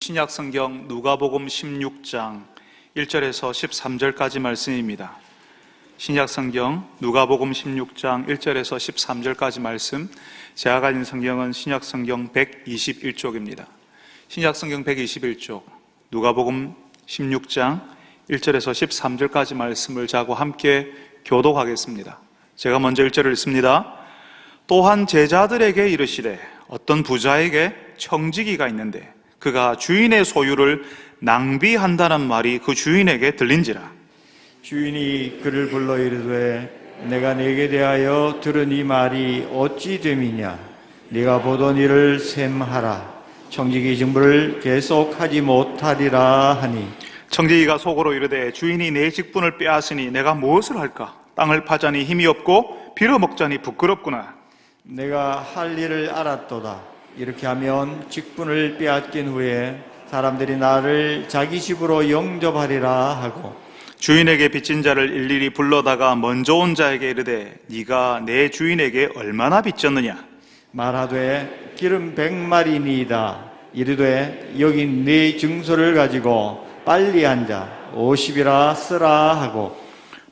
신약성경 누가복음 16장 1절에서 13절까지 말씀입니다. 신약성경 누가복음 16장 1절에서 13절까지 말씀, 제가 가진 성경은 신약성경 121쪽입니다. 신약성경 121쪽 누가복음 16장 1절에서 13절까지 말씀을 자고 함께 교독하겠습니다. 제가 먼저 1절을 읽습니다. 또한 제자들에게 이르시되 어떤 부자에게 청지기가 있는데 그가 주인의 소유를 낭비한다는 말이 그 주인에게 들린지라. 주인이 그를 불러 이르되 내가 네게 대하여 들은 이 말이 어찌 됨이냐. 네가 보던 일을 셈하라. 청지기 직분을 계속하지 못하리라 하니, 청지기가 속으로 이르되 주인이 내 직분을 빼앗으니 내가 무엇을 할까? 땅을 파자니 힘이 없고 빌어먹자니 부끄럽구나. 내가 할 일을 알았도다. 이렇게 하면 직분을 빼앗긴 후에 사람들이 나를 자기 집으로 영접하리라 하고, 주인에게 빚진 자를 일일이 불러다가 먼저 온 자에게 이르되 네가 내 주인에게 얼마나 빚졌느냐. 말하되 기름 100마리니이다. 이르되 여기 네 증서를 가지고 빨리 앉아 50이라 쓰라 하고,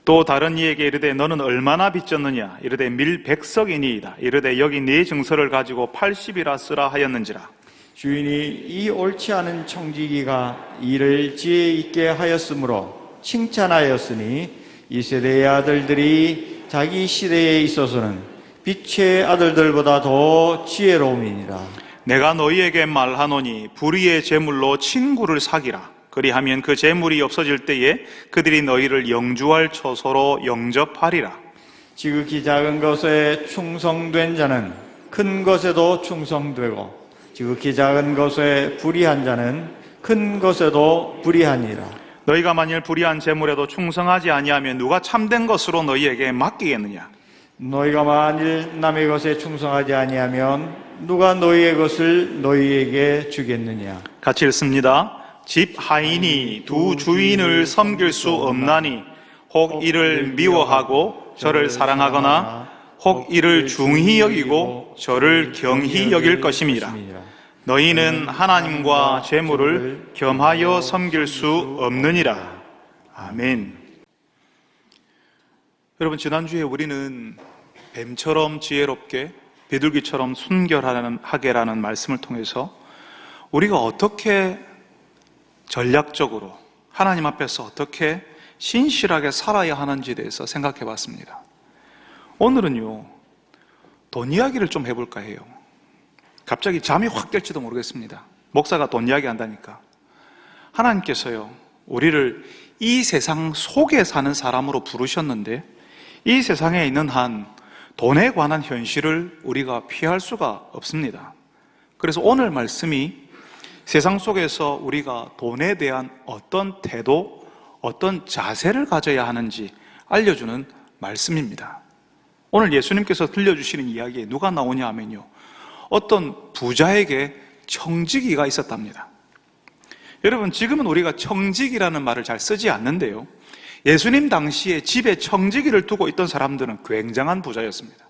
또 다른 이에게 이르되 너는 얼마나 빚졌느냐. 이르되 밀 100석이니이다. 이르되 여기 네 증서를 가지고 80이라 쓰라 하였는지라. 주인이 이 옳지 않은 청지기가 일을 지혜 있게 하였으므로 칭찬하였으니 이 세대의 아들들이 자기 시대에 있어서는 빛의 아들들보다 더 지혜로움이니라. 내가 너희에게 말하노니 불의의 재물로 친구를 사기라. 그리하면 그 재물이 없어질 때에 그들이 너희를 영주할 처소로 영접하리라. 지극히 작은 것에 충성된 자는 큰 것에도 충성되고 지극히 작은 것에 불의한 자는 큰 것에도 불의하니라. 너희가 만일 불의한 재물에도 충성하지 아니하면 누가 참된 것으로 너희에게 맡기겠느냐. 너희가 만일 남의 것에 충성하지 아니하면 누가 너희의 것을 너희에게 주겠느냐. 같이 읽습니다. 집 하인이 두 주인을 섬길 수 없나니 혹 이를 미워하고 저를 사랑하거나 혹 이를 중히 여기고 저를 경히 여길 것임이라. 너희는 하나님과 재물을 겸하여 섬길 수 없느니라. 아멘. 여러분, 지난주에 우리는 뱀처럼 지혜롭게 비둘기처럼 순결하게라는 말씀을 통해서 우리가 어떻게 전략적으로 하나님 앞에서 어떻게 신실하게 살아야 하는지에 대해서 생각해 봤습니다. 오늘은요, 돈 이야기를 좀 해볼까 해요. 갑자기 잠이 확 깰지도 모르겠습니다. 목사가 돈 이야기 한다니까. 하나님께서요, 우리를 이 세상 속에 사는 사람으로 부르셨는데 이 세상에 있는 한 돈에 관한 현실을 우리가 피할 수가 없습니다. 그래서 오늘 말씀이 세상 속에서 우리가 돈에 대한 어떤 태도, 어떤 자세를 가져야 하는지 알려주는 말씀입니다. 오늘 예수님께서 들려주시는 이야기에 누가 나오냐 하면요, 어떤 부자에게 청지기가 있었답니다. 여러분, 지금은 우리가 청지기라는 말을 잘 쓰지 않는데요, 예수님 당시에 집에 청지기를 두고 있던 사람들은 굉장한 부자였습니다.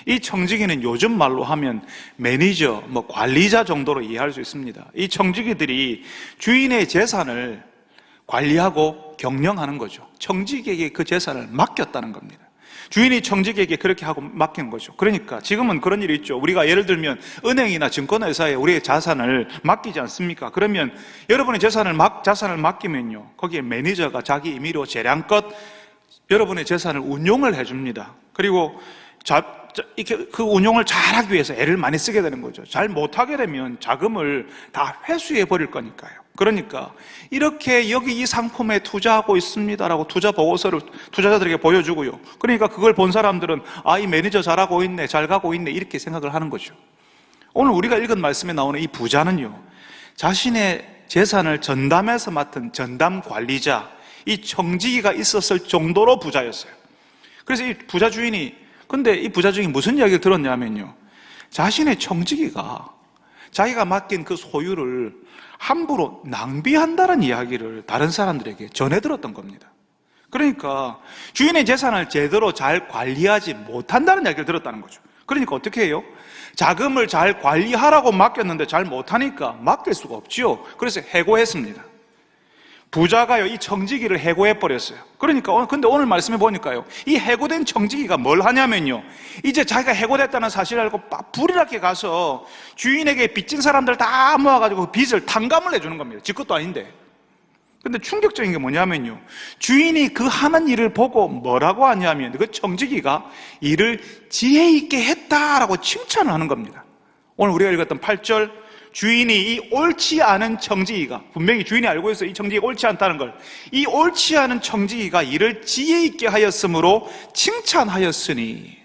이 청지기는 요즘 말로 하면 매니저, 관리자 정도로 이해할 수 있습니다. 이 청지기들이 주인의 재산을 관리하고 경영하는 거죠. 청지기에게 그 재산을 맡겼다는 겁니다. 주인이 청지기에게 그렇게 하고 맡긴 거죠. 그러니까 지금은 그런 일이 있죠. 우리가 예를 들면 은행이나 증권회사에 우리의 자산을 맡기지 않습니까? 그러면 여러분의 자산을 맡기면요, 거기에 매니저가 자기 임의로 재량껏 여러분의 재산을 운용을 해줍니다. 그리고 이렇게 그 운용을 잘하기 위해서 애를 많이 쓰게 되는 거죠. 잘 못하게 되면 자금을 다 회수해 버릴 거니까요. 그러니까 이렇게 여기 이 상품에 투자하고 있습니다라고 투자 보고서를 투자자들에게 보여주고요. 그러니까 그걸 본 사람들은 이 매니저 잘하고 있네, 잘 가고 있네, 이렇게 생각을 하는 거죠. 오늘 우리가 읽은 말씀에 나오는 이 부자는요, 자신의 재산을 전담해서 맡은 전담 관리자, 이 청지기가 있었을 정도로 부자였어요. 그래서 이 부자 주인이, 근데 이 부자 중에 무슨 이야기를 들었냐면요, 자신의 청지기가 자기가 맡긴 그 소유를 함부로 낭비한다는 이야기를 다른 사람들에게 전해 들었던 겁니다. 그러니까 주인의 재산을 제대로 잘 관리하지 못한다는 이야기를 들었다는 거죠. 그러니까 어떻게 해요? 자금을 잘 관리하라고 맡겼는데 잘 못하니까 맡길 수가 없지요. 그래서 해고했습니다. 부자가요, 이 청지기를 해고해버렸어요. 그러니까, 근데 오늘 말씀해 보니까요, 이 해고된 청지기가 뭘 하냐면요, 이제 자기가 해고됐다는 사실을 알고 불이랗게 가서 주인에게 빚진 사람들 다 모아가지고 빚을 탕감을 해주는 겁니다. 지 것도 아닌데. 근데 충격적인 게 뭐냐면요, 주인이 그 하는 일을 보고 뭐라고 하냐면, 그 청지기가 일을 지혜 있게 했다라고 칭찬을 하는 겁니다. 오늘 우리가 읽었던 8절, 주인이 이 옳지 않은 청지기가, 분명히 주인이 알고 있어요. 이 청지기가 옳지 않다는 걸. 이 옳지 않은 청지기가 일을 지혜 있게 하였으므로 칭찬하였으니.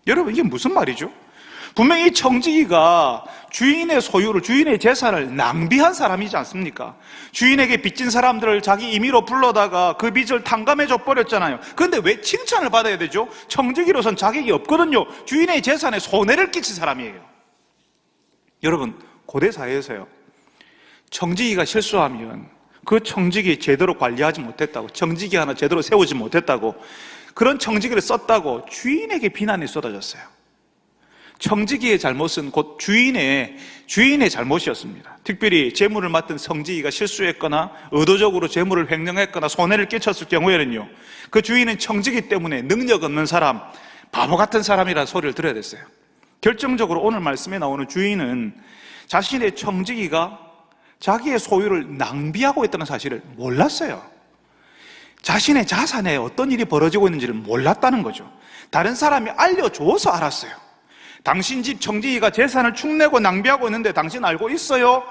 여러분, 이게 무슨 말이죠? 분명히 이 청지기가 주인의 소유를, 주인의 재산을 낭비한 사람이지 않습니까? 주인에게 빚진 사람들을 자기 임의로 불러다가 그 빚을 탕감해줘 버렸잖아요. 그런데 왜 칭찬을 받아야 되죠? 청지기로선 자격이 없거든요. 주인의 재산에 손해를 끼친 사람이에요. 여러분, 고대 사회에서요, 청지기가 실수하면 그 청지기 제대로 관리하지 못했다고, 청지기 하나 제대로 세우지 못했다고, 그런 청지기를 썼다고 주인에게 비난이 쏟아졌어요. 청지기의 잘못은 곧 주인의 잘못이었습니다. 특별히 재물을 맡은 청지기가 실수했거나 의도적으로 재물을 횡령했거나 손해를 끼쳤을 경우에는요, 그 주인은 청지기 때문에 능력 없는 사람, 바보 같은 사람이라는 소리를 들어야 됐어요. 결정적으로 오늘 말씀에 나오는 주인은 자신의 청지기가 자기의 소유를 낭비하고 있다는 사실을 몰랐어요. 자신의 자산에 어떤 일이 벌어지고 있는지를 몰랐다는 거죠. 다른 사람이 알려줘서 알았어요. 당신 집 청지기가 재산을 축내고 낭비하고 있는데 당신 알고 있어요?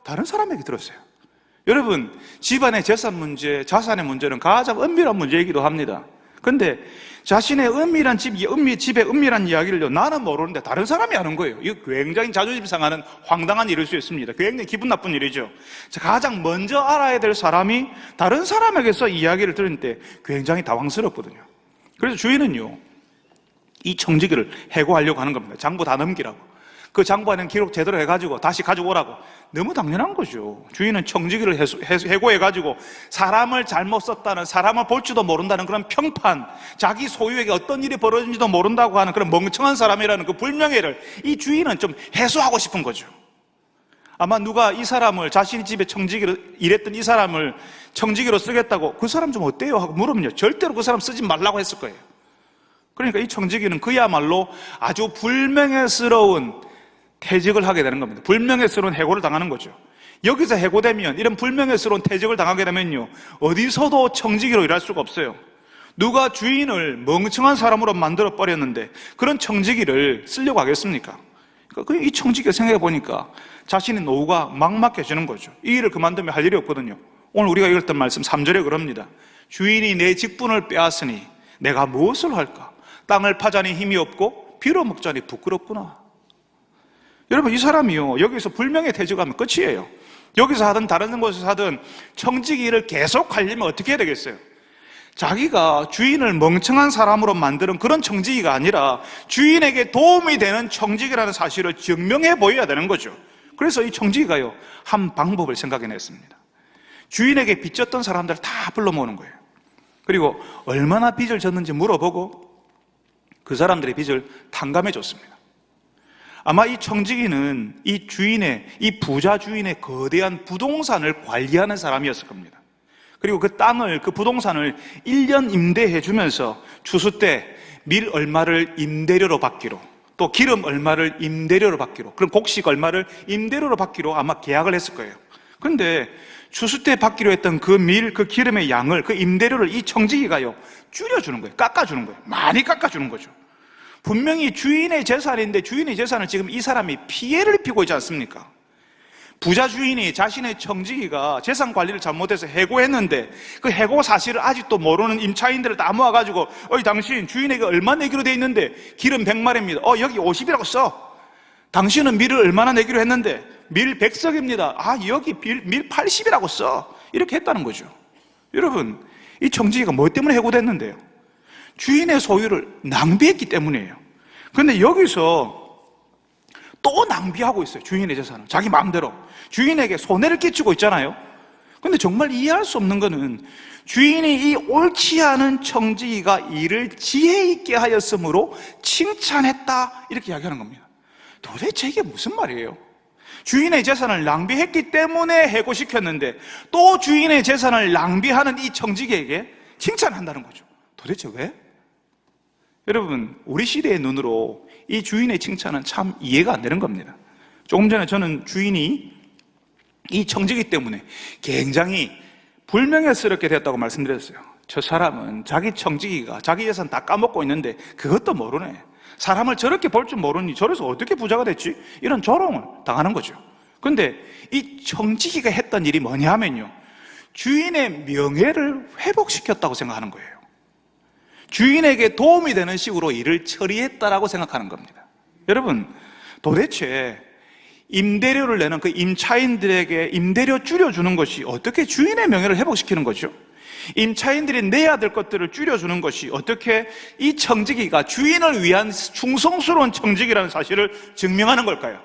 다른 사람에게 들었어요. 여러분, 집안의 재산 문제, 자산의 문제는 가장 은밀한 문제이기도 합니다. 근데 자신의 집의 은밀한 이야기를요, 나는 모르는데 다른 사람이 아는 거예요. 이거 굉장히 자존심 상하는 황당한 일일 수 있습니다. 굉장히 기분 나쁜 일이죠. 가장 먼저 알아야 될 사람이 다른 사람에게서 이야기를 들을 때 굉장히 당황스럽거든요. 그래서 주인은요, 이 청지기를 해고하려고 하는 겁니다. 장부 다 넘기라고. 그 장부하는 기록 제대로 해가지고 다시 가져오라고. 너무 당연한 거죠. 주인은 청지기를 해고해가지고 사람을 잘못 썼다는, 사람을 볼지도 모른다는 그런 평판, 자기 소유에게 어떤 일이 벌어진지도 모른다고 하는 그런 멍청한 사람이라는 그 불명예를 이 주인은 좀 해소하고 싶은 거죠. 아마 누가 이 사람을, 자신의 집에 청지기로 일했던 이 사람을 청지기로 쓰겠다고, 그 사람 좀 어때요? 하고 물으면요, 절대로 그 사람 쓰지 말라고 했을 거예요. 그러니까 이 청지기는 그야말로 아주 불명예스러운 퇴직을 하게 되는 겁니다. 불명예스러운 해고를 당하는 거죠. 여기서 해고되면, 이런 불명예스러운 퇴직을 당하게 되면요, 어디서도 청지기로 일할 수가 없어요. 누가 주인을 멍청한 사람으로 만들어 버렸는데 그런 청지기를 쓰려고 하겠습니까? 그러니까 이 청지기가 생각해 보니까 자신의 노후가 막막해지는 거죠. 이 일을 그만두면 할 일이 없거든요. 오늘 우리가 읽었던 말씀 3절에 그럽니다. 주인이 내 직분을 빼앗으니 내가 무엇을 할까? 땅을 파자니 힘이 없고 빌어먹자니 부끄럽구나. 여러분, 이 사람이요, 여기서 불명예 퇴직하면 끝이에요. 여기서 하든 다른 곳에서 하든 청지기를 계속 하려면 어떻게 해야 되겠어요? 자기가 주인을 멍청한 사람으로 만드는 그런 청지기가 아니라 주인에게 도움이 되는 청지기라는 사실을 증명해 보여야 되는 거죠. 그래서 이 청지기가요, 한 방법을 생각해냈습니다. 주인에게 빚졌던 사람들을 다 불러 모으는 거예요. 그리고 얼마나 빚을 졌는지 물어보고 그 사람들의 빚을 탕감해 줬습니다. 아마 이 청지기는 이 부자 주인의 거대한 부동산을 관리하는 사람이었을 겁니다. 그리고 그 땅을, 그 부동산을 1년 임대해 주면서 추수 때 밀 얼마를 임대료로 받기로, 또 기름 얼마를 임대료로 받기로, 그럼 곡식 얼마를 임대료로 받기로 아마 계약을 했을 거예요. 그런데 추수 때 받기로 했던 그 밀, 그 기름의 양을, 그 임대료를 이 청지기가요, 줄여주는 거예요. 깎아주는 거예요. 많이 깎아주는 거죠. 분명히 주인의 재산인데 주인의 재산을 지금 이 사람이 피해를 입히고 있지 않습니까? 부자 주인이 자신의 청지기가 재산 관리를 잘못해서 해고했는데 그 해고 사실을 아직도 모르는 임차인들을 다 모아가지고, 당신 주인에게 얼마 내기로 돼 있는데 기름 100마리입니다. 여기 50이라고 써. 당신은 밀을 얼마나 내기로 했는데 밀 100석입니다. 여기 밀 80이라고 써. 이렇게 했다는 거죠. 여러분, 이 청지기가 뭐 때문에 해고됐는데요? 주인의 소유를 낭비했기 때문이에요. 그런데 여기서 또 낭비하고 있어요. 주인의 재산을 자기 마음대로 주인에게 손해를 끼치고 있잖아요. 근데 정말 이해할 수 없는 것은 주인이 이 옳지 않은 청지기가 일을 지혜 있게 하였으므로 칭찬했다 이렇게 이야기하는 겁니다. 도대체 이게 무슨 말이에요? 주인의 재산을 낭비했기 때문에 해고시켰는데 또 주인의 재산을 낭비하는 이 청지기에게 칭찬한다는 거죠. 도대체 왜? 여러분, 우리 시대의 눈으로 이 주인의 칭찬은 참 이해가 안 되는 겁니다. 조금 전에 저는 주인이 이 청지기 때문에 굉장히 불명예스럽게 되었다고 말씀드렸어요. 저 사람은 자기 청지기가 자기 재산 다 까먹고 있는데 그것도 모르네. 사람을 저렇게 볼 줄 모르니 저래서 어떻게 부자가 됐지? 이런 조롱을 당하는 거죠. 그런데 이 청지기가 했던 일이 뭐냐 하면요, 주인의 명예를 회복시켰다고 생각하는 거예요. 주인에게 도움이 되는 식으로 일을 처리했다라고 생각하는 겁니다. 여러분, 도대체 임대료를 내는 그 임차인들에게 임대료 줄여주는 것이 어떻게 주인의 명예를 회복시키는 거죠? 임차인들이 내야 될 것들을 줄여주는 것이 어떻게 이 청지기가 주인을 위한 충성스러운 청지기라는 사실을 증명하는 걸까요?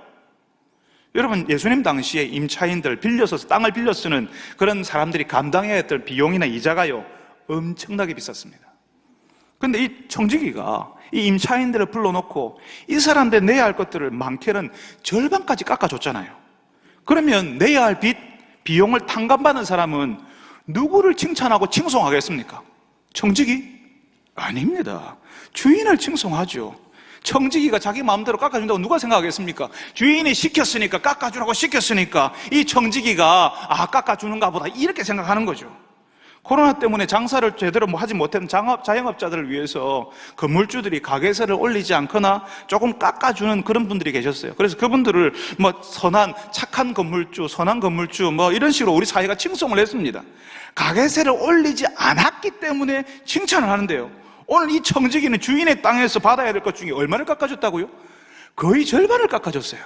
여러분, 예수님 당시에 임차인들, 땅을 빌려 쓰는 그런 사람들이 감당해야 했던 비용이나 이자가요, 엄청나게 비쌌습니다. 그런데 이 청지기가 이 임차인들을 불러놓고 이 사람들 내야 할 것들을 많게는 절반까지 깎아줬잖아요. 그러면 내야 할 비용을 탕감받는 사람은 누구를 칭찬하고 칭송하겠습니까? 청지기? 아닙니다. 주인을 칭송하죠. 청지기가 자기 마음대로 깎아준다고 누가 생각하겠습니까? 주인이 시켰으니까, 깎아주라고 시켰으니까 이 청지기가 깎아주는가 보다 이렇게 생각하는 거죠. 코로나 때문에 장사를 제대로 하지 못한 자영업자들을 위해서 건물주들이 가게세를 올리지 않거나 조금 깎아주는 그런 분들이 계셨어요. 그래서 그분들을 착한 건물주, 선한 건물주 이런 식으로 우리 사회가 칭송을 했습니다. 가게세를 올리지 않았기 때문에 칭찬을 하는데요, 오늘 이 청지기는 주인의 땅에서 받아야 될 것 중에 얼마를 깎아줬다고요? 거의 절반을 깎아줬어요.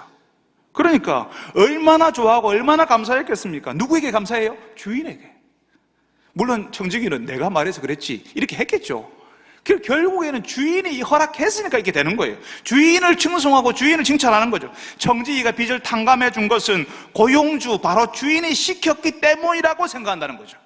그러니까 얼마나 좋아하고 얼마나 감사했겠습니까? 누구에게 감사해요? 주인에게. 물론 청지기는 내가 말해서 그랬지 이렇게 했겠죠. 결국에는 주인이 허락했으니까 이렇게 되는 거예요. 주인을 칭송하고 주인을 칭찬하는 거죠. 청지기가 빚을 탕감해 준 것은 고용주, 바로 주인이 시켰기 때문이라고 생각한다는 거죠.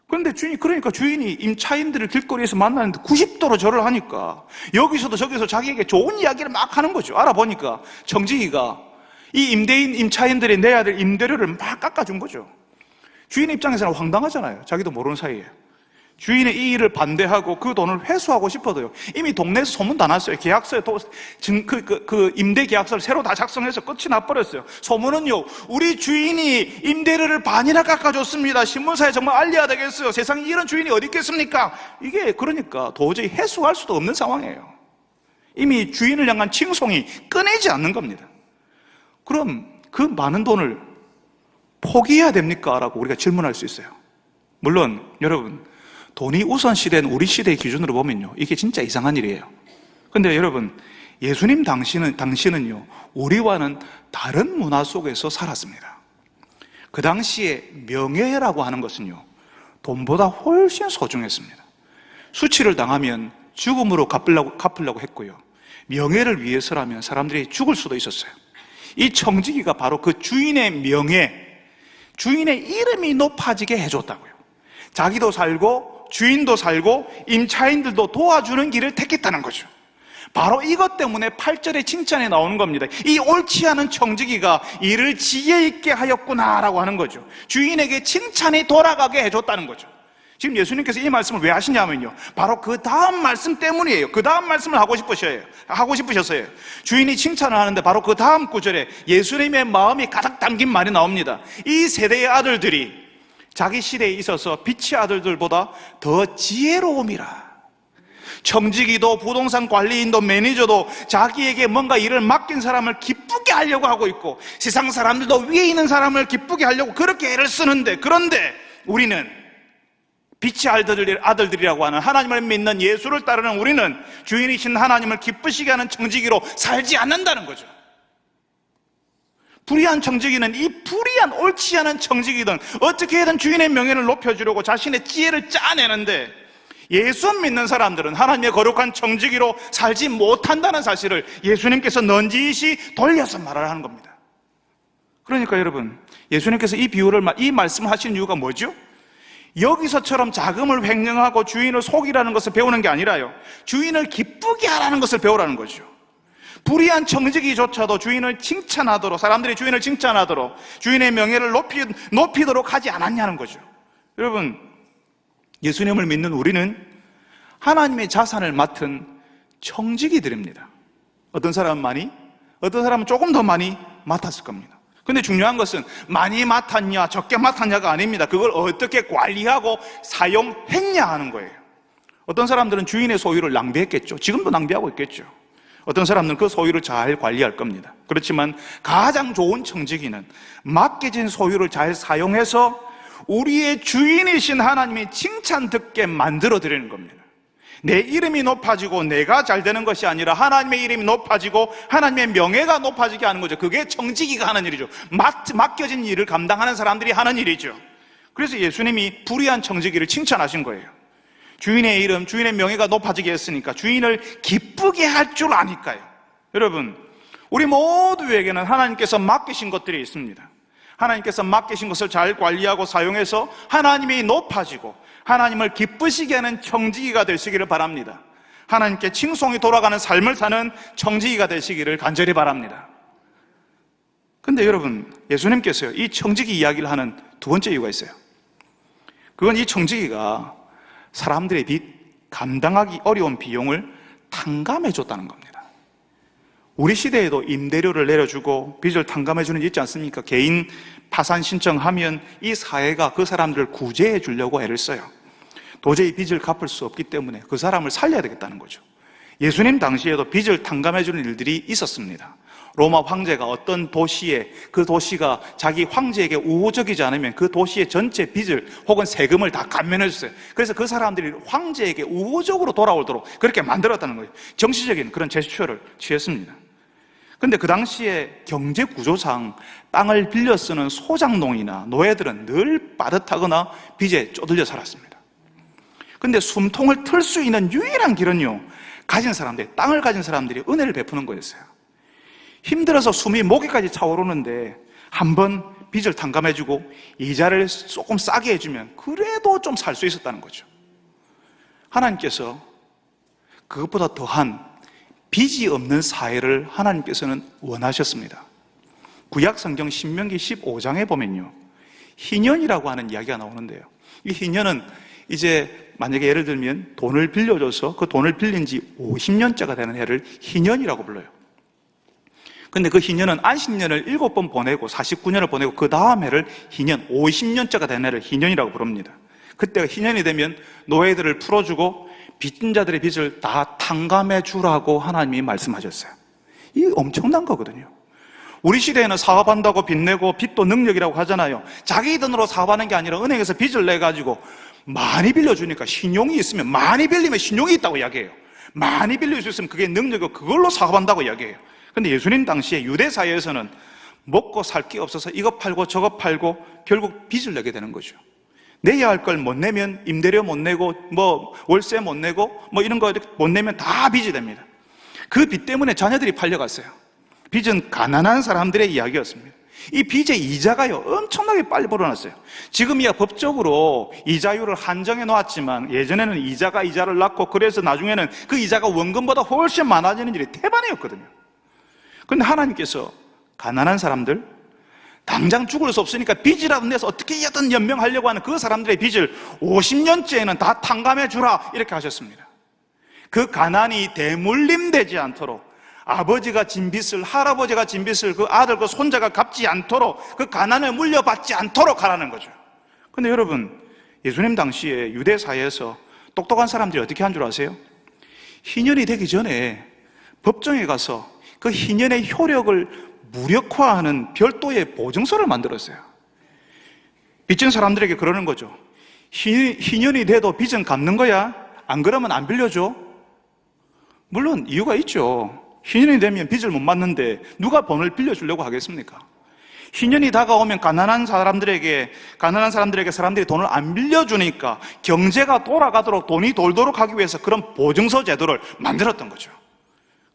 그런데 그러니까 주인이 임차인들을 길거리에서 만나는데 90도로 절을 하니까 여기서도 저기서 자기에게 좋은 이야기를 막 하는 거죠. 알아보니까 청지기가 이 임차인들이 내야 될 임대료를 막 깎아준 거죠. 주인 입장에서는 황당하잖아요. 자기도 모르는 사이에. 주인의 이 일을 반대하고 그 돈을 회수하고 싶어도요, 이미 동네에서 소문 다 났어요. 계약서에 임대 계약서를 새로 다 작성해서 끝이 나버렸어요. 소문은요, 우리 주인이 임대료를 반이나 깎아줬습니다. 신문사에 정말 알려야 되겠어요. 세상에 이런 주인이 어디 있겠습니까? 이게 그러니까 도저히 해소할 수도 없는 상황이에요. 이미 주인을 향한 칭송이 끊이지 않는 겁니다. 그럼 그 많은 돈을 포기해야 됩니까? 라고 우리가 질문할 수 있어요. 물론 여러분, 돈이 우선시된 우리 시대의 기준으로 보면요, 이게 진짜 이상한 일이에요. 그런데 여러분, 예수님 당시는요, 우리와는 다른 문화 속에서 살았습니다. 그 당시에 명예라고 하는 것은요, 돈보다 훨씬 소중했습니다. 수치를 당하면 죽음으로 갚으려고 했고요, 명예를 위해서라면 사람들이 죽을 수도 있었어요. 이 청지기가 바로 그 주인의 명예, 주인의 이름이 높아지게 해줬다고요. 자기도 살고 주인도 살고 임차인들도 도와주는 길을 택했다는 거죠. 바로 이것 때문에 8절의 칭찬에 나오는 겁니다. 이 옳지 않은 청지기가 일을 지혜 있게 하였구나라고 하는 거죠. 주인에게 칭찬이 돌아가게 해줬다는 거죠. 지금 예수님께서 이 말씀을 왜 하시냐면요, 바로 그 다음 말씀 때문이에요. 그 다음 말씀을 하고 싶으셨어요. 주인이 칭찬을 하는데 바로 그 다음 구절에 예수님의 마음이 가득 담긴 말이 나옵니다. 이 세대의 아들들이 자기 시대에 있어서 빛의 아들들보다 더 지혜로움이라. 청지기도 부동산 관리인도 매니저도 자기에게 뭔가 일을 맡긴 사람을 기쁘게 하려고 하고 있고, 세상 사람들도 위에 있는 사람을 기쁘게 하려고 그렇게 애를 쓰는데, 그런데 우리는 빛의 아들들이라고 하는 하나님을 믿는 예수를 따르는 우리는 주인이신 하나님을 기쁘시게 하는 청지기로 살지 않는다는 거죠. 불의한 청지기는 이 불의한 옳지 않은 청지기든 어떻게든 주인의 명예를 높여주려고 자신의 지혜를 짜내는데, 예수 믿는 사람들은 하나님의 거룩한 청지기로 살지 못한다는 사실을 예수님께서 넌지시 돌려서 말을 하는 겁니다. 그러니까 여러분, 예수님께서 이 말씀을 하신 이유가 뭐죠? 여기서처럼 자금을 횡령하고 주인을 속이라는 것을 배우는 게 아니라요, 주인을 기쁘게 하라는 것을 배우라는 거죠. 불의한 청지기조차도 주인을 칭찬하도록, 사람들이 주인을 칭찬하도록, 주인의 명예를 높이도록 하지 않았냐는 거죠. 여러분, 예수님을 믿는 우리는 하나님의 자산을 맡은 청지기들입니다. 어떤 사람은 많이, 어떤 사람은 조금 더 많이 맡았을 겁니다. 근데 중요한 것은 많이 맡았냐 적게 맡았냐가 아닙니다. 그걸 어떻게 관리하고 사용했냐 하는 거예요. 어떤 사람들은 주인의 소유를 낭비했겠죠. 지금도 낭비하고 있겠죠. 어떤 사람들은 그 소유를 잘 관리할 겁니다. 그렇지만 가장 좋은 청지기는 맡겨진 소유를 잘 사용해서 우리의 주인이신 하나님의 칭찬 듣게 만들어 드리는 겁니다. 내 이름이 높아지고 내가 잘 되는 것이 아니라 하나님의 이름이 높아지고 하나님의 명예가 높아지게 하는 거죠. 그게 청지기가 하는 일이죠. 맡겨진 일을 감당하는 사람들이 하는 일이죠. 그래서 예수님이 불의한 청지기를 칭찬하신 거예요. 주인의 이름, 주인의 명예가 높아지게 했으니까, 주인을 기쁘게 할 줄 아니까요. 여러분, 우리 모두에게는 하나님께서 맡기신 것들이 있습니다. 하나님께서 맡기신 것을 잘 관리하고 사용해서 하나님이 높아지고 하나님을 기쁘시게 하는 청지기가 되시기를 바랍니다. 하나님께 칭송이 돌아가는 삶을 사는 청지기가 되시기를 간절히 바랍니다. 근데 여러분, 예수님께서요, 이 청지기 이야기를 하는 두 번째 이유가 있어요. 그건 이 청지기가 사람들의 빚, 감당하기 어려운 비용을 탕감해 줬다는 겁니다. 우리 시대에도 임대료를 내려주고 빚을 탕감해 주는 게 있지 않습니까? 개인 파산 신청하면 이 사회가 그 사람들을 구제해 주려고 애를 써요. 도저히 빚을 갚을 수 없기 때문에 그 사람을 살려야 되겠다는 거죠. 예수님 당시에도 빚을 탕감해 주는 일들이 있었습니다. 로마 황제가 어떤 도시에, 그 도시가 자기 황제에게 우호적이지 않으면 그 도시의 전체 빚을 혹은 세금을 다 감면해 줬어요. 그래서 그 사람들이 황제에게 우호적으로 돌아오도록 그렇게 만들었다는 거예요. 정치적인 그런 제스처를 취했습니다. 근데 그 당시에 경제 구조상 땅을 빌려 쓰는 소장농이나 노예들은 늘 빠듯하거나 빚에 쪼들려 살았습니다. 근데 숨통을 틀 수 있는 유일한 길은요, 가진 사람들, 땅을 가진 사람들이 은혜를 베푸는 거였어요. 힘들어서 숨이 목에까지 차오르는데 한번 빚을 탕감해주고 이자를 조금 싸게 해주면 그래도 좀 살 수 있었다는 거죠. 하나님께서 그것보다 더한 빚이 없는 사회를 하나님께서는 원하셨습니다. 구약 성경 신명기 15장에 보면요, 희년이라고 하는 이야기가 나오는데요, 이 희년은 이제 만약에 예를 들면 돈을 빌려줘서 그 돈을 빌린 지 50년째가 되는 해를 희년이라고 불러요. 근데 그 희년은 안식년을 7번 보내고 49년을 보내고 그 다음 해를 희년, 50년째가 된 해를 희년이라고 부릅니다. 그때가 희년이 되면 노예들을 풀어주고 빚진 자들의 빚을 다 탕감해 주라고 하나님이 말씀하셨어요. 이게 엄청난 거거든요. 우리 시대에는 사업한다고 빚 내고 빚도 능력이라고 하잖아요. 자기 돈으로 사업하는 게 아니라 은행에서 빚을 내가지고 많이 빌려주니까, 신용이 있으면, 많이 빌리면 신용이 있다고 이야기해요. 많이 빌릴 수 있으면 그게 능력이고 그걸로 사업한다고 이야기해요. 근데 예수님 당시에 유대 사회에서는 먹고 살 게 없어서 이거 팔고 저거 팔고 결국 빚을 내게 되는 거죠. 내야 할 걸 못 내면 임대료 못 내고 뭐 월세 못 내고 뭐 이런 거 못 내면 다 빚이 됩니다. 그 빚 때문에 자녀들이 팔려갔어요. 빚은 가난한 사람들의 이야기였습니다. 이 빚의 이자가요, 엄청나게 빨리 벌어났어요. 지금이야 법적으로 이자율을 한정해 놓았지만 예전에는 이자가 이자를 낳고, 그래서 나중에는 그 이자가 원금보다 훨씬 많아지는 일이 태반이었거든요. 그런데 하나님께서 가난한 사람들, 당장 죽을 수 없으니까 빚이라도 내서 어떻게든 연명하려고 하는 그 사람들의 빚을 50년째에는 다 탕감해 주라, 이렇게 하셨습니다. 그 가난이 대물림되지 않도록, 아버지가 진 빚을, 할아버지가 진 빚을 그 아들, 그 손자가 갚지 않도록, 그 가난을 물려받지 않도록 하라는 거죠. 근데 여러분, 예수님 당시에 유대 사회에서 똑똑한 사람들이 어떻게 한 줄 아세요? 희년이 되기 전에 법정에 가서 그 희년의 효력을 무력화하는 별도의 보증서를 만들었어요. 빚진 사람들에게 그러는 거죠. 희년이 돼도 빚은 갚는 거야? 안 그러면 안 빌려줘? 물론 이유가 있죠. 희년이 되면 빚을 못 맞는데 누가 돈을 빌려주려고 하겠습니까? 희년이 다가오면 가난한 사람들에게 사람들이 돈을 안 빌려주니까 경제가 돌아가도록, 돈이 돌도록 하기 위해서 그런 보증서 제도를 만들었던 거죠.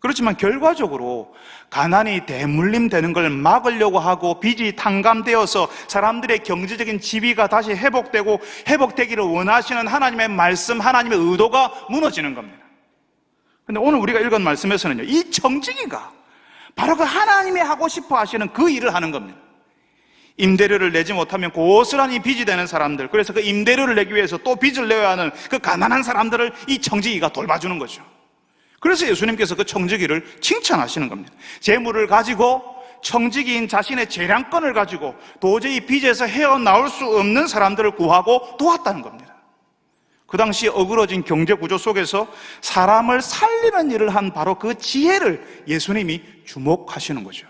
그렇지만 결과적으로 가난이 대물림되는 걸 막으려고 하고 빚이 탕감되어서 사람들의 경제적인 지위가 다시 회복되기를 원하시는 하나님의 말씀, 하나님의 의도가 무너지는 겁니다. 근데 오늘 우리가 읽은 말씀에서는요, 이 청지기가 바로 그 하나님이 하고 싶어 하시는 그 일을 하는 겁니다. 임대료를 내지 못하면 고스란히 빚이 되는 사람들, 그래서 그 임대료를 내기 위해서 또 빚을 내야 하는 그 가난한 사람들을 이 청지기가 돌봐주는 거죠. 그래서 예수님께서 그 청지기를 칭찬하시는 겁니다. 재물을 가지고 청지기인 자신의 재량권을 가지고 도저히 빚에서 헤어나올 수 없는 사람들을 구하고 도왔다는 겁니다. 그 당시 어그러진 경제 구조 속에서 사람을 살리는 일을 한 바로 그 지혜를 예수님이 주목하시는 거죠.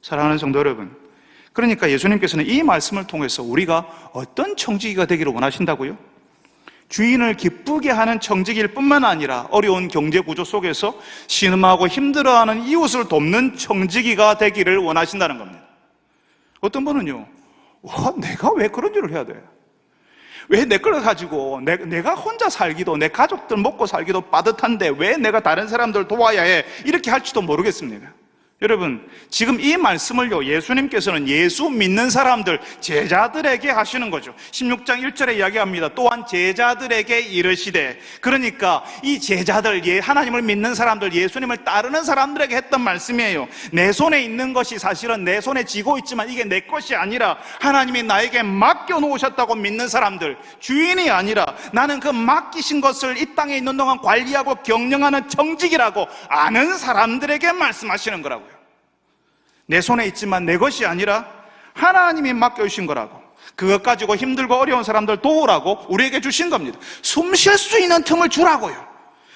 사랑하는 성도 여러분, 그러니까 예수님께서는 이 말씀을 통해서 우리가 어떤 청지기가 되기를 원하신다고요? 주인을 기쁘게 하는 청지기일 뿐만 아니라 어려운 경제 구조 속에서 신음하고 힘들어하는 이웃을 돕는 청지기가 되기를 원하신다는 겁니다. 어떤 분은요, 내가 왜 그런 일을 해야 돼? 왜 내 걸 가지고 내가 혼자 살기도, 내 가족들 먹고 살기도 빠듯한데 왜 내가 다른 사람들 도와야 해? 이렇게 할지도 모르겠습니다. 여러분, 지금 이 말씀을요, 예수님께서는 예수 믿는 사람들, 제자들에게 하시는 거죠. 16장 1절에 이야기합니다. 또한 제자들에게 이르시되, 그러니까 이 제자들, 하나님을 믿는 사람들, 예수님을 따르는 사람들에게 했던 말씀이에요. 내 손에 있는 것이 사실은 내 손에 쥐고 있지만 이게 내 것이 아니라 하나님이 나에게 맡겨놓으셨다고 믿는 사람들, 주인이 아니라 나는 그 맡기신 것을 이 땅에 있는 동안 관리하고 경영하는 청직이라고 아는 사람들에게 말씀하시는 거라고요. 내 손에 있지만 내 것이 아니라 하나님이 맡겨주신 거라고, 그것 가지고 힘들고 어려운 사람들 도우라고 우리에게 주신 겁니다. 숨 쉴 수 있는 틈을 주라고요.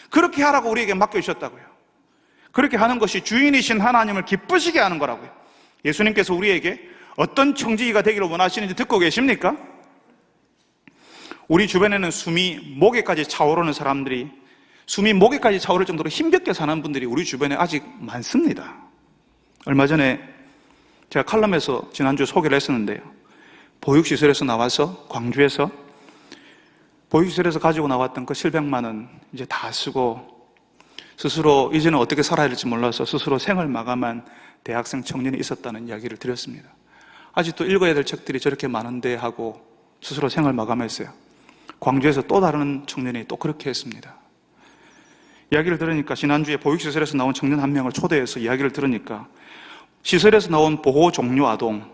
그렇게 하라고 우리에게 맡겨주셨다고요. 그렇게 하는 것이 주인이신 하나님을 기쁘시게 하는 거라고요. 예수님께서 우리에게 어떤 청지기가 되기를 원하시는지 듣고 계십니까? 우리 주변에는 숨이 목에까지 차오르는 사람들이, 숨이 목에까지 차오를 정도로 힘겹게 사는 분들이 우리 주변에 아직 많습니다. 얼마 전에 제가 칼럼에서 지난주에 소개를 했었는데요, 보육시설에서 나와서 광주에서 보육시설에서 가지고 나왔던 그 700만 원 이제 다 쓰고 스스로 이제는 어떻게 살아야 될지 몰라서 스스로 생을 마감한 대학생 청년이 있었다는 이야기를 드렸습니다. 아직도 읽어야 될 책들이 저렇게 많은데 하고 스스로 생을 마감했어요. 광주에서 또 다른 청년이 또 그렇게 했습니다. 이야기를 들으니까, 지난주에 보육시설에서 나온 청년 한 명을 초대해서 이야기를 들으니까 시설에서 나온 보호 종료 아동,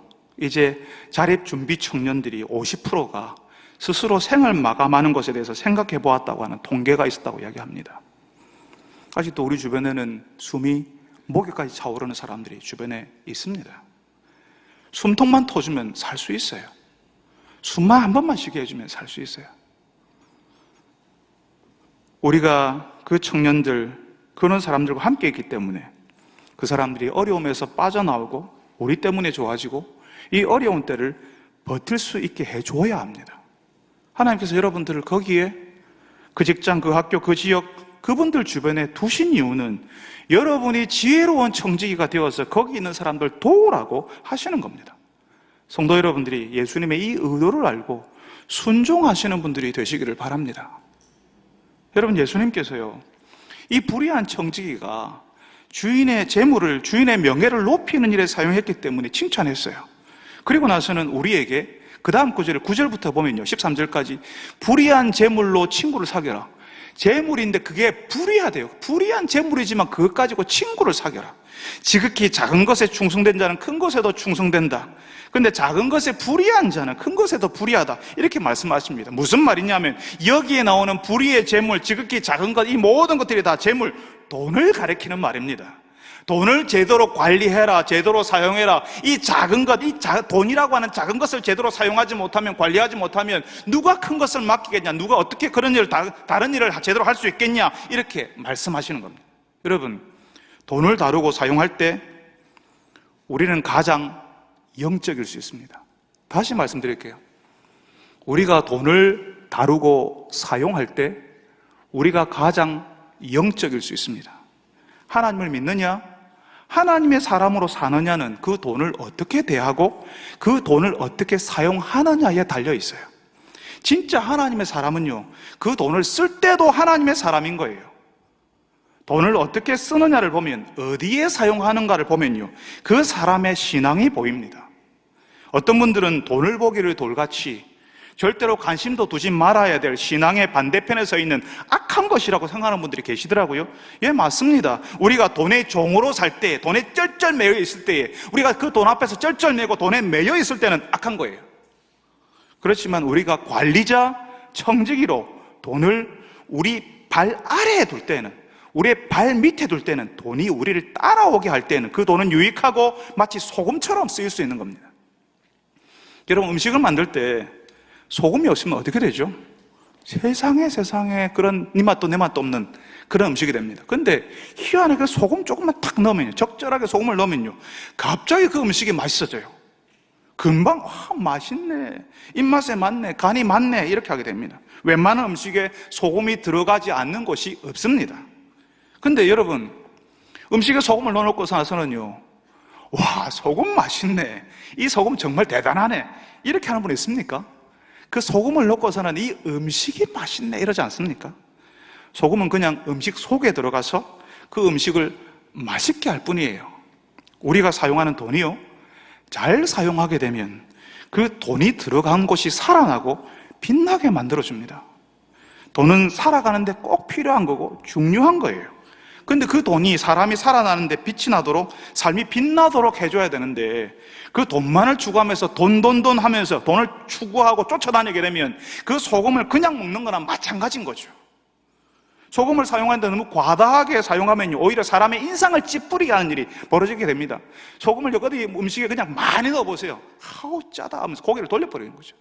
이제 자립 준비 청년들이 50%가 스스로 생을 마감하는 것에 대해서 생각해 보았다고 하는 통계가 있었다고 이야기합니다. 아직도 우리 주변에는 숨이 목에까지 차오르는 사람들이 주변에 있습니다. 숨통만 터주면 살 수 있어요. 숨만 한 번만 쉬게 해주면 살 수 있어요. 우리가 그 청년들, 그런 사람들과 함께 있기 때문에 그 사람들이 어려움에서 빠져나오고 우리 때문에 좋아지고 이 어려운 때를 버틸 수 있게 해줘야 합니다. 하나님께서 여러분들을 거기에, 그 직장, 그 학교, 그 지역, 그분들 주변에 두신 이유는 여러분이 지혜로운 청지기가 되어서 거기 있는 사람들 도우라고 하시는 겁니다. 성도 여러분들이 예수님의 이 의도를 알고 순종하시는 분들이 되시기를 바랍니다. 여러분, 예수님께서요, 이 불의한 청지기가 주인의 재물을, 주인의 명예를 높이는 일에 사용했기 때문에 칭찬했어요. 그리고 나서는 우리에게 그 다음 구절을 9절부터 보면요, 13절까지 불의한 재물로 친구를 사귀라. 재물인데 그게 불의하대요. 불의한 재물이지만 그것 가지고 친구를 사귀라. 지극히 작은 것에 충성된 자는 큰 것에도 충성된다. 근데 작은 것에 불의한 자는 큰 것에도 불의하다, 이렇게 말씀하십니다. 무슨 말이냐면 여기에 나오는 불의의 재물, 지극히 작은 것, 이 모든 것들이 다 재물, 돈을 가리키는 말입니다. 돈을 제대로 관리해라, 제대로 사용해라. 이 작은 것, 돈이라고 하는 작은 것을 제대로 사용하지 못하면, 관리하지 못하면 누가 큰 것을 맡기겠냐, 누가 어떻게 그런 일을, 다른 일을 제대로 할 수 있겠냐, 이렇게 말씀하시는 겁니다. 여러분, 돈을 다루고 사용할 때 우리는 가장 영적일 수 있습니다. 다시 말씀드릴게요. 우리가 돈을 다루고 사용할 때 우리가 가장 영적일 수 있습니다. 하나님을 믿느냐, 하나님의 사람으로 사느냐는 그 돈을 어떻게 대하고 그 돈을 어떻게 사용하느냐에 달려 있어요. 진짜 하나님의 사람은요, 그 돈을 쓸 때도 하나님의 사람인 거예요. 돈을 어떻게 쓰느냐를 보면, 어디에 사용하는가를 보면요, 그 사람의 신앙이 보입니다. 어떤 분들은 돈을 보기를 돌같이 절대로 관심도 두지 말아야 될 신앙의 반대편에 서 있는 악한 것이라고 생각하는 분들이 계시더라고요. 예, 맞습니다. 우리가 돈의 종으로 살 때, 돈에 쩔쩔 매여 있을 때에, 우리가 그 돈 앞에서 쩔쩔 매고 돈에 매여 있을 때는 악한 거예요. 그렇지만 우리가 관리자, 청지기로 돈을 우리 발 아래에 둘 때는, 우리의 발 밑에 둘 때는, 돈이 우리를 따라오게 할 때는 그 돈은 유익하고 마치 소금처럼 쓰일 수 있는 겁니다. 여러분, 음식을 만들 때 소금이 없으면 어떻게 되죠? 세상에 그런 니 맛도 내 맛도 없는 그런 음식이 됩니다. 근데 희한하게 소금 조금만 탁 넣으면요, 적절하게 소금을 넣으면요, 갑자기 그 음식이 맛있어져요. 금방 맛있네, 입맛에 맞네, 간이 맞네, 이렇게 하게 됩니다. 웬만한 음식에 소금이 들어가지 않는 곳이 없습니다. 근데 여러분, 음식에 소금을 넣어놓고 나서는요, 와, 소금 맛있네, 이 소금 정말 대단하네, 이렇게 하는 분 있습니까? 그 소금을 넣고서는 이 음식이 맛있네 이러지 않습니까? 소금은 그냥 음식 속에 들어가서 그 음식을 맛있게 할 뿐이에요. 우리가 사용하는 돈이요, 잘 사용하게 되면 그 돈이 들어간 곳이 살아나고 빛나게 만들어줍니다. 돈은 살아가는데 꼭 필요한 거고 중요한 거예요. 근데 그 돈이 사람이 살아나는데 빛이 나도록, 삶이 빛나도록 해줘야 되는데, 그 돈만을 추구하면서 돈 하면서 돈을 추구하고 쫓아다니게 되면 그 소금을 그냥 먹는 거나 마찬가지인 거죠. 소금을 사용하는데 너무 과다하게 사용하면 오히려 사람의 인상을 찌푸리게 하는 일이 벌어지게 됩니다. 소금을 어디 음식에 그냥 많이 넣어보세요. 아우 짜다 하면서 고개를 돌려버리는 거죠.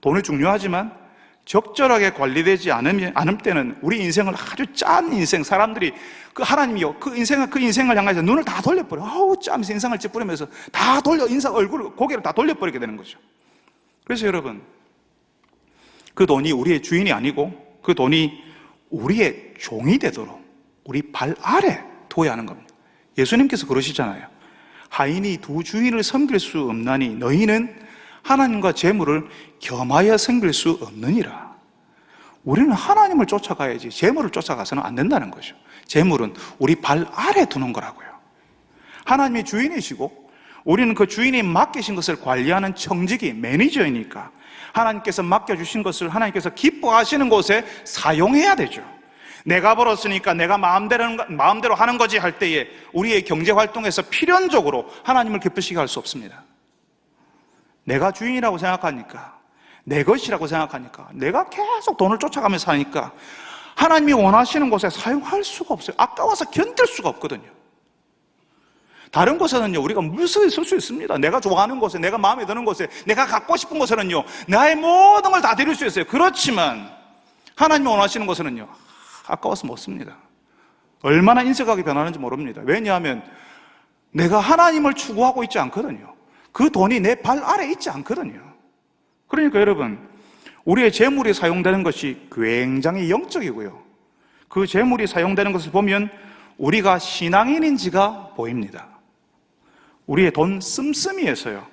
돈이 중요하지만 적절하게 관리되지 않을 때는 우리 인생을 아주 짠 인생, 사람들이 그 하나님이요, 그 인생을 향해서 눈을 다 돌려버려. 아우 짜면서 인상을 찌푸리면서 다 고개를 다 돌려버리게 되는 거죠. 그래서 여러분, 그 돈이 우리의 주인이 아니고 그 돈이 우리의 종이 되도록 우리 발 아래 둬야 하는 겁니다. 예수님께서 그러시잖아요. 하인이 두 주인을 섬길 수 없나니 너희는 하나님과 재물을 겸하여 섬길 수 없느니라. 우리는 하나님을 쫓아가야지 재물을 쫓아가서는 안 된다는 거죠. 재물은 우리 발 아래 두는 거라고요. 하나님이 주인이시고 우리는 그 주인이 맡기신 것을 관리하는 청지기, 매니저이니까 하나님께서 맡겨주신 것을 하나님께서 기뻐하시는 곳에 사용해야 되죠. 내가 벌었으니까 내가 마음대로 하는 거지 할 때에 우리의 경제활동에서 필연적으로 하나님을 기쁘시게 할 수 없습니다. 내가 주인이라고 생각하니까, 내 것이라고 생각하니까, 내가 계속 돈을 쫓아가면서 사니까 하나님이 원하시는 곳에 사용할 수가 없어요. 아까워서 견딜 수가 없거든요. 다른 곳에는요, 우리가 무수히 쓸 수 있습니다. 내가 좋아하는 곳에, 내가 마음에 드는 곳에, 내가 갖고 싶은 곳에는요, 나의 모든 걸 다 드릴 수 있어요. 그렇지만 하나님이 원하시는 곳에는요, 아까워서 못 씁니다. 얼마나 인색하게 변하는지 모릅니다. 왜냐하면 내가 하나님을 추구하고 있지 않거든요. 그 돈이 내 발 아래에 있지 않거든요. 그러니까 여러분, 우리의 재물이 사용되는 것이 굉장히 영적이고요, 그 재물이 사용되는 것을 보면 우리가 신앙인인지가 보입니다. 우리의 돈 씀씀이에서요,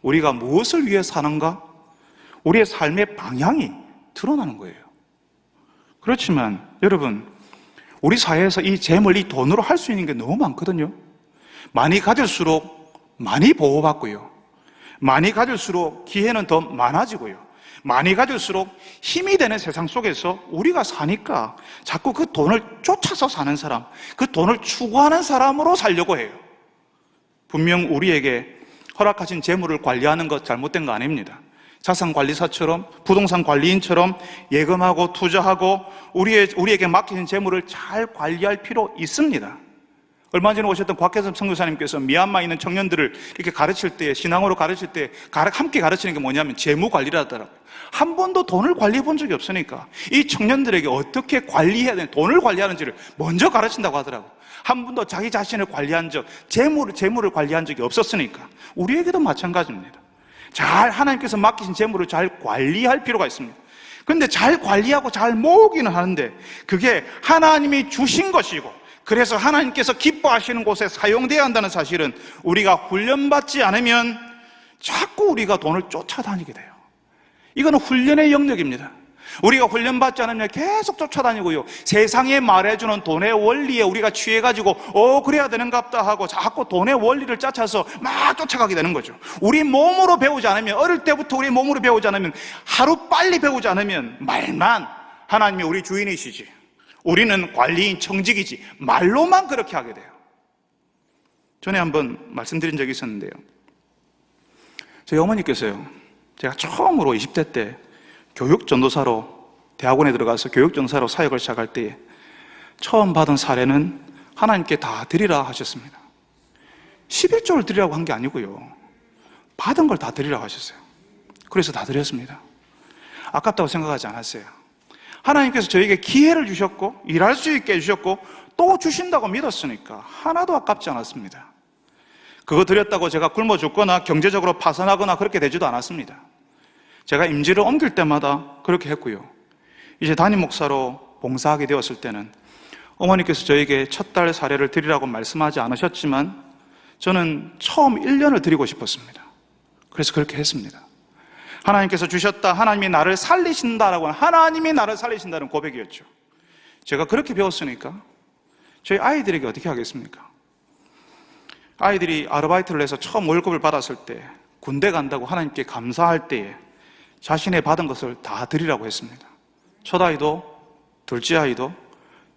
우리가 무엇을 위해 사는가, 우리의 삶의 방향이 드러나는 거예요. 그렇지만 여러분, 우리 사회에서 이 재물, 이 돈으로 할 수 있는 게 너무 많거든요. 많이 가질수록 많이 보호받고요, 많이 가질수록 기회는 더 많아지고요, 많이 가질수록 힘이 되는 세상 속에서 우리가 사니까 자꾸 그 돈을 쫓아서 사는 사람, 그 돈을 추구하는 사람으로 살려고 해요. 분명 우리에게 허락하신 재물을 관리하는 것 잘못된 거 아닙니다. 자산관리사처럼, 부동산 관리인처럼 예금하고 투자하고 우리에게 맡기신 재물을 잘 관리할 필요 있습니다. 얼마 전에 오셨던 곽혜섭 선교사님께서 미얀마에 있는 청년들을 이렇게 가르칠 때, 신앙으로 가르칠 때 함께 가르치는 게 뭐냐면 재무관리를 하더라고요. 한 번도 돈을 관리해 본 적이 없으니까 이 청년들에게 어떻게 관리해야 되는, 돈을 관리하는지를 먼저 가르친다고 하더라고요. 한 번도 자기 자신을 관리한 적, 재물을 관리한 적이 없었으니까 우리에게도 마찬가지입니다. 하나님께서 맡기신 재물을 잘 관리할 필요가 있습니다. 그런데 잘 관리하고 잘 모으기는 하는데 그게 하나님이 주신 것이고, 그래서 하나님께서 기뻐하시는 곳에 사용되어야 한다는 사실은 우리가 훈련받지 않으면 자꾸 우리가 돈을 쫓아다니게 돼요. 이거는 훈련의 영역입니다. 우리가 훈련받지 않으면 계속 쫓아다니고요. 세상에 말해주는 돈의 원리에 우리가 취해가지고 그래야 되는갑다 하고 자꾸 돈의 원리를 짜쳐서 막 쫓아가게 되는 거죠. 우리 몸으로 배우지 않으면, 어릴 때부터 우리 몸으로 배우지 않으면, 하루 빨리 배우지 않으면 말만 하나님이 우리 주인이시지, 우리는 관리인 청직이지, 말로만 그렇게 하게 돼요. 전에 한번 말씀드린 적이 있었는데요. 저희 어머니께서요, 제가 처음으로 20대 때 교육전도사로 대학원에 들어가서 교육전도사로 사역을 시작할 때에 처음 받은 사례는 하나님께 다 드리라 하셨습니다. 11조를 드리라고 한 게 아니고요, 받은 걸 다 드리라고 하셨어요. 그래서 다 드렸습니다. 아깝다고 생각하지 않았어요. 하나님께서 저에게 기회를 주셨고 일할 수 있게 해주셨고 또 주신다고 믿었으니까 하나도 아깝지 않았습니다. 그거 드렸다고 제가 굶어 죽거나 경제적으로 파산하거나 그렇게 되지도 않았습니다. 제가 임지를 옮길 때마다 그렇게 했고요. 이제 담임 목사로 봉사하게 되었을 때는 어머니께서 저에게 첫 달 사례를 드리라고 말씀하지 않으셨지만 저는 처음 1년을 드리고 싶었습니다. 그래서 그렇게 했습니다. 하나님께서 주셨다, 하나님이 나를 살리신다라고 하는, 하나님이 나를 살리신다는 고백이었죠. 제가 그렇게 배웠으니까 저희 아이들에게 어떻게 하겠습니까? 아이들이 아르바이트를 해서 처음 월급을 받았을 때, 군대 간다고 하나님께 감사할 때에 자신의 받은 것을 다 드리라고 했습니다. 첫 아이도 둘째 아이도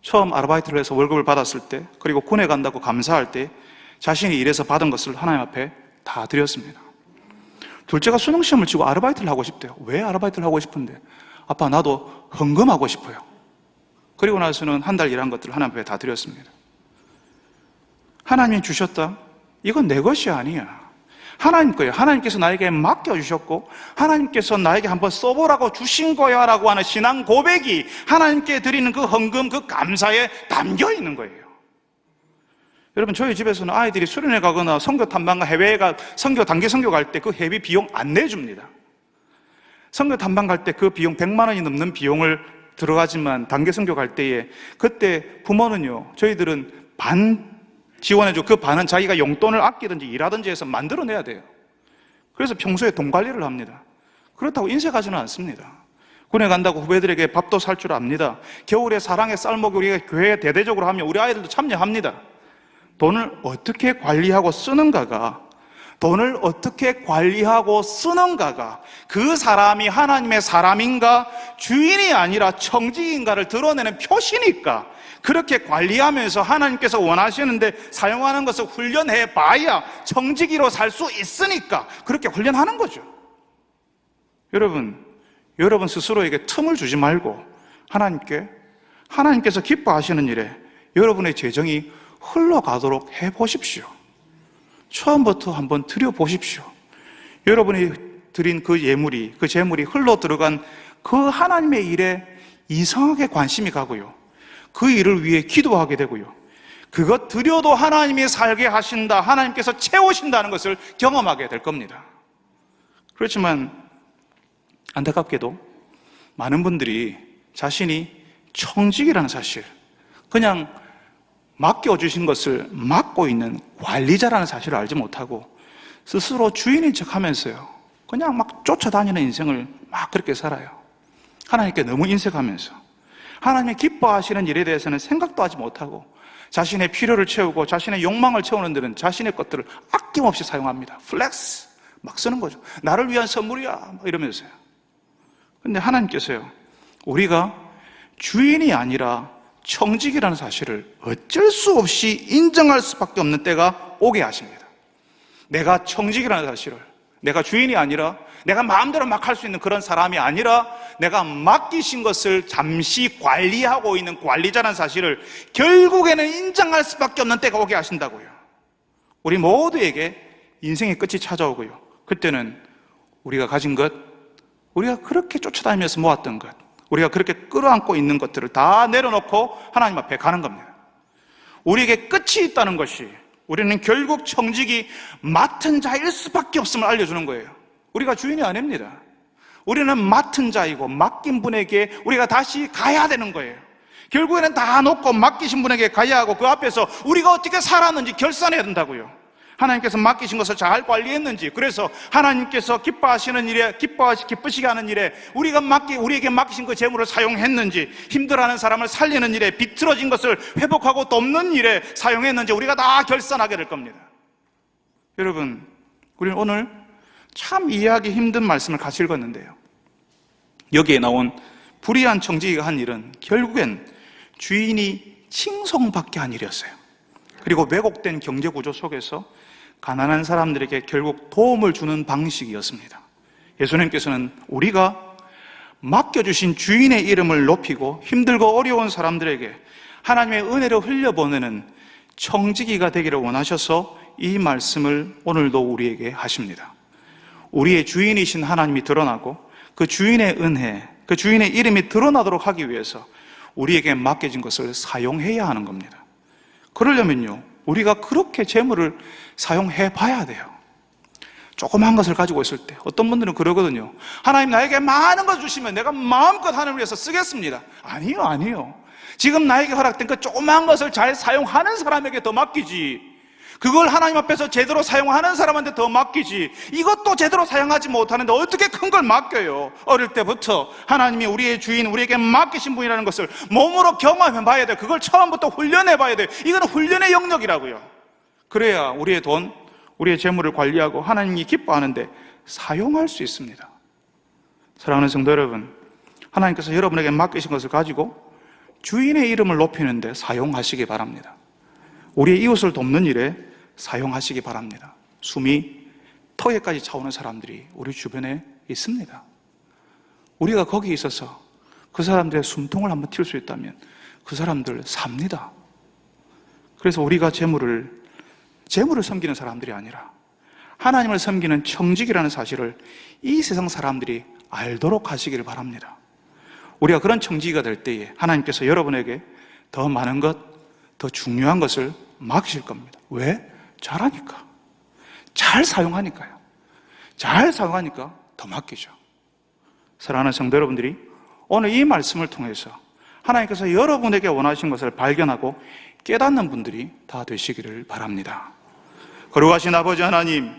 처음 아르바이트를 해서 월급을 받았을 때, 그리고 군에 간다고 감사할 때 자신이 일해서 받은 것을 하나님 앞에 다 드렸습니다. 둘째가 수능시험을 치고 아르바이트를 하고 싶대요. 왜 아르바이트를 하고 싶은데? 아빠, 나도 헌금하고 싶어요. 그리고 나서는 한 달 일한 것들을 하나님 앞에 다 드렸습니다. 하나님이 주셨다? 이건 내 것이 아니야. 하나님 거예요. 하나님께서 나에게 맡겨주셨고 하나님께서 나에게 한번 써보라고 주신 거야 라고 하는 신앙 고백이 하나님께 드리는 그 헌금, 그 감사에 담겨 있는 거예요. 여러분, 저희 집에서는 아이들이 수련회 가거나 선교 탐방, 해외에 단기 선교 갈 때 그 회비 비용 안 내줍니다. 선교 탐방 갈 때 그 비용 100만 원이 넘는 비용을 들어가지만 단기 선교 갈 때에 그때 부모는요, 저희들은 반 지원해주고 그 반은 자기가 용돈을 아끼든지 일하든지 해서 만들어내야 돼요. 그래서 평소에 돈 관리를 합니다. 그렇다고 인색하지는 않습니다. 군에 간다고 후배들에게 밥도 살 줄 압니다. 겨울에 사랑의 쌀먹이 우리가 교회에 대대적으로 하면 우리 아이들도 참여합니다. 돈을 어떻게 관리하고 쓰는가가, 돈을 어떻게 관리하고 쓰는가가 그 사람이 하나님의 사람인가 주인이 아니라 청직인가를 드러내는 표시니까, 그렇게 관리하면서 하나님께서 원하시는데 사용하는 것을 훈련해 봐야 청지기로 살 수 있으니까 그렇게 훈련하는 거죠. 여러분 스스로에게 틈을 주지 말고 하나님께서 기뻐하시는 일에 여러분의 재정이 흘러가도록 해보십시오. 처음부터 한번 드려보십시오. 여러분이 드린 그 재물이 흘러 들어간 그 하나님의 일에 이상하게 관심이 가고요, 그 일을 위해 기도하게 되고요, 그것 드려도 하나님이 살게 하신다, 하나님께서 채우신다는 것을 경험하게 될 겁니다. 그렇지만 안타깝게도 많은 분들이 자신이 청직이라는 사실, 그냥 맡겨주신 것을 맡고 있는 관리자라는 사실을 알지 못하고 스스로 주인인 척 하면서요, 그냥 막 쫓아다니는 인생을 막 그렇게 살아요. 하나님께 너무 인색하면서 하나님이 기뻐하시는 일에 대해서는 생각도 하지 못하고 자신의 필요를 채우고 자신의 욕망을 채우는 데는 자신의 것들을 아낌없이 사용합니다. 플렉스 막 쓰는 거죠. 나를 위한 선물이야 막 이러면서요. 그런데 하나님께서요, 우리가 주인이 아니라 청직이라는 사실을 어쩔 수 없이 인정할 수밖에 없는 때가 오게 하십니다. 내가 청직이라는 사실을, 내가 주인이 아니라 내가 마음대로 막 할 수 있는 그런 사람이 아니라 내가 맡기신 것을 잠시 관리하고 있는 관리자라는 사실을 결국에는 인정할 수밖에 없는 때가 오게 하신다고요. 우리 모두에게 인생의 끝이 찾아오고요, 그때는 우리가 가진 것, 우리가 그렇게 쫓아다니면서 모았던 것, 우리가 그렇게 끌어안고 있는 것들을 다 내려놓고 하나님 앞에 가는 겁니다. 우리에게 끝이 있다는 것이, 우리는 결국 청직이 맡은 자일 수밖에 없음을 알려주는 거예요. 우리가 주인이 아닙니다. 우리는 맡은 자이고 맡긴 분에게 우리가 다시 가야 되는 거예요. 결국에는 다 놓고 맡기신 분에게 가야 하고 그 앞에서 우리가 어떻게 살았는지 결산해야 된다고요. 하나님께서 맡기신 것을 잘 관리했는지, 그래서 하나님께서 기뻐하시는 일에, 기쁘시게 하는 일에 우리에게 맡기신 그 재물을 사용했는지, 힘들어하는 사람을 살리는 일에, 비틀어진 것을 회복하고 돕는 일에 사용했는지 우리가 다 결산하게 될 겁니다. 여러분, 우리는 오늘 참 이해하기 힘든 말씀을 같이 읽었는데요, 여기에 나온 불의한 청지기가 한 일은 결국엔 주인이 칭송받게 한 일이었어요. 그리고 왜곡된 경제구조 속에서 가난한 사람들에게 결국 도움을 주는 방식이었습니다. 예수님께서는 우리가 맡겨주신 주인의 이름을 높이고 힘들고 어려운 사람들에게 하나님의 은혜를 흘려보내는 청지기가 되기를 원하셔서 이 말씀을 오늘도 우리에게 하십니다. 우리의 주인이신 하나님이 드러나고 그 주인의 은혜, 그 주인의 이름이 드러나도록 하기 위해서 우리에게 맡겨진 것을 사용해야 하는 겁니다. 그러려면요, 우리가 그렇게 재물을 사용해 봐야 돼요. 조그만 것을 가지고 있을 때 어떤 분들은 그러거든요. 하나님 나에게 많은 걸 주시면 내가 마음껏 하나님을 위해서 쓰겠습니다. 아니요. 지금 나에게 허락된 그 조그만 것을 잘 사용하는 사람에게 더 맡기지, 그걸 하나님 앞에서 제대로 사용하는 사람한테 더 맡기지, 이것도 제대로 사용하지 못하는데 어떻게 큰 걸 맡겨요? 어릴 때부터 하나님이 우리의 주인, 우리에게 맡기신 분이라는 것을 몸으로 경험해 봐야 돼요. 그걸 처음부터 훈련해 봐야 돼요. 이건 훈련의 영역이라고요. 그래야 우리의 돈, 우리의 재물을 관리하고 하나님이 기뻐하는데 사용할 수 있습니다. 사랑하는 성도 여러분, 하나님께서 여러분에게 맡기신 것을 가지고 주인의 이름을 높이는데 사용하시기 바랍니다. 우리의 이웃을 돕는 일에 사용하시기 바랍니다. 숨이 턱에까지 차오는 사람들이 우리 주변에 있습니다. 우리가 거기에 있어서 그 사람들의 숨통을 한번 틔울 수 있다면 그 사람들 삽니다. 그래서 우리가 재물을 섬기는 사람들이 아니라 하나님을 섬기는 청직이라는 사실을 이 세상 사람들이 알도록 하시기를 바랍니다. 우리가 그런 청지기가 될 때에 하나님께서 여러분에게 더 많은 것, 더 중요한 것을 맡기실 겁니다. 왜? 잘하니까. 잘 사용하니까요. 잘 사용하니까 더 맡기죠. 사랑하는 성도 여러분들이 오늘 이 말씀을 통해서 하나님께서 여러분에게 원하신 것을 발견하고 깨닫는 분들이 다 되시기를 바랍니다. 거룩하신 아버지 하나님,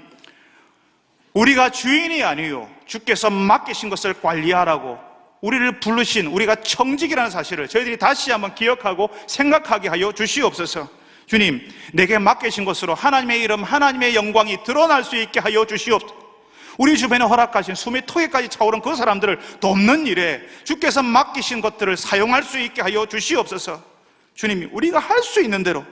우리가 주인이 아니요 주께서 맡기신 것을 관리하라고 우리를 부르신, 우리가 청직이라는 사실을 저희들이 다시 한번 기억하고 생각하게 하여 주시옵소서. 주님, 내게 맡기신 것으로 하나님의 이름, 하나님의 영광이 드러날 수 있게 하여 주시옵소서. 우리 주변에 허락하신 숨이 턱에까지 차오른 그 사람들을 돕는 일에 주께서 맡기신 것들을 사용할 수 있게 하여 주시옵소서. 주님, 우리가 할 수 있는 대로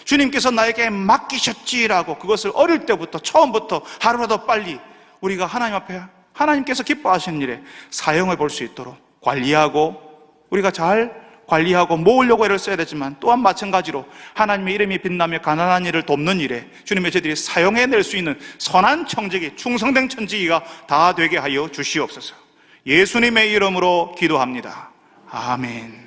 주님께서 나에게 맡기셨지라고 그것을 어릴 때부터, 처음부터 하루라도 빨리 우리가 하나님 앞에 하나님께서 기뻐하시는 일에 사용해 볼 수 있도록 관리하고, 우리가 잘 관리하고 모으려고 애를 써야 되지만 또한 마찬가지로 하나님의 이름이 빛나며 가난한 일을 돕는 일에 주님의 저희들이 사용해낼 수 있는 선한 청지기, 충성된 청지기가 다 되게 하여 주시옵소서. 예수님의 이름으로 기도합니다. 아멘.